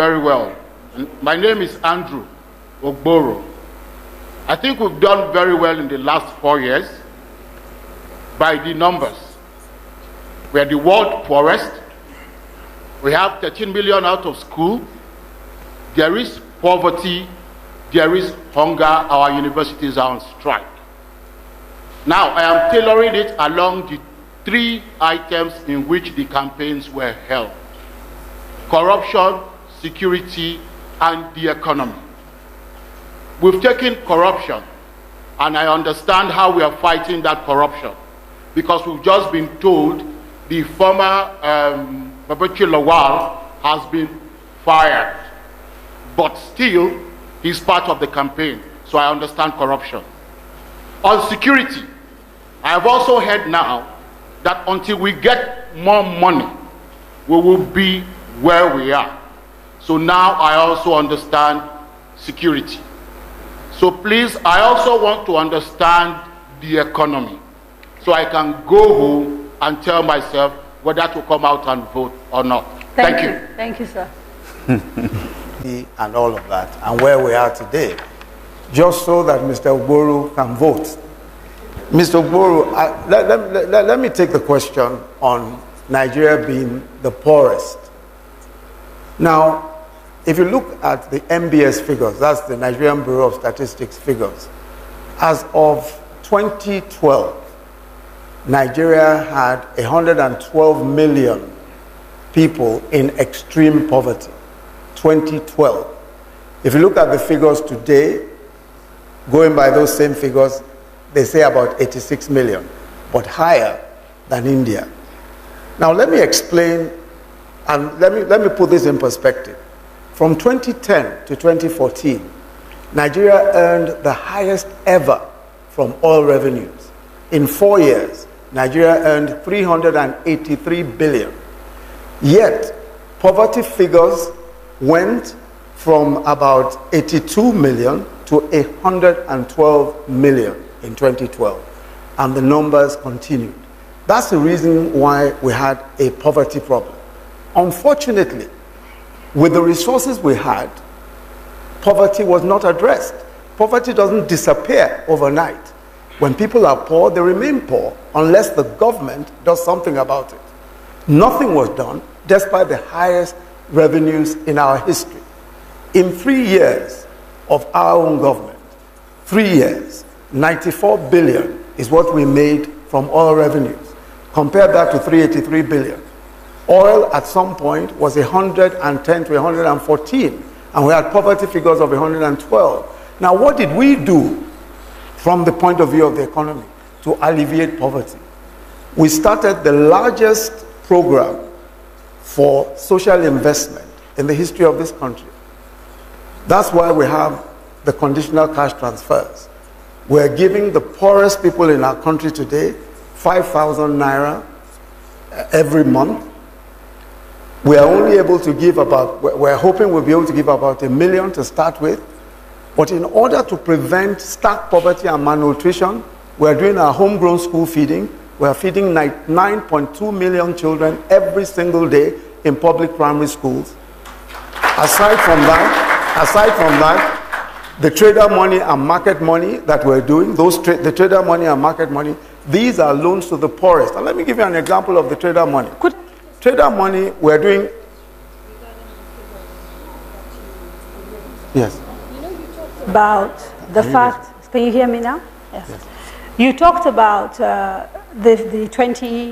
very well. My name is Andrew Ogboro. I think we've done very well in the last 4 years by the numbers. We are the world poorest. We have 13 million out of school. There is poverty. There is hunger. Our universities are on strike. Now, I am tailoring it along the 3 items in which the campaigns were held: corruption, security, and the economy. We've taken corruption, and I understand how we are fighting that corruption, because we've just been told the former Babachi Lawal has been fired, but still he's part of the campaign, so I understand corruption. On security, I have also heard now that until we get more money, we will be where we are. So now I also understand security. So please, I also want to understand the economy, so I can go home and tell myself whether to come out and vote or not. Thank you. Thank you, sir. And all of that, and where we are today, just so that Mr. Ogboro can vote. Mr. Ogboro, let me take the question on Nigeria being the poorest. Now, if you look at the MBS figures, that's the Nigerian Bureau of Statistics figures, as of 2012, Nigeria had 112 million people in extreme poverty. 2012. If you look at the figures today, going by those same figures, they say about 86 million, but higher than India. Now let me explain, and let me put this in perspective. From 2010 to 2014, Nigeria earned the highest ever from oil revenues. In 4 years, Nigeria earned 383 billion. Yet, poverty figures went from about 82 million to 112 million in 2012. And the numbers continued. That's the reason why we had a poverty problem. Unfortunately, with the resources we had, poverty was not addressed. Poverty doesn't disappear overnight. When people are poor, they remain poor unless the government does something about it. Nothing was done, despite the highest revenues in our history. In 3 years of our own government, 3 years, 94 billion is what we made from oil revenues. Compare that to 383 billion. Oil at some point was 110 to 114, and we had poverty figures of 112. Now, what did we do from the point of view of the economy to alleviate poverty? We started the largest program for social investment in the history of this country. That's why we have the conditional cash transfers. We're giving the poorest people in our country today 5,000 naira every month. We are only able to give about, we're hoping we'll be able to give about 1 million to start with. But in order to prevent stark poverty and malnutrition, we're doing our homegrown school feeding. We're feeding 9.2 million children every single day in public primary schools. Aside from that, the trader money and market money that we're doing, the trader money and market money, these are loans to the poorest. And let me give you an example of the trader money. Trader money, we're doing... Yes. About the fact, can you hear me now? Yes. You talked about the 20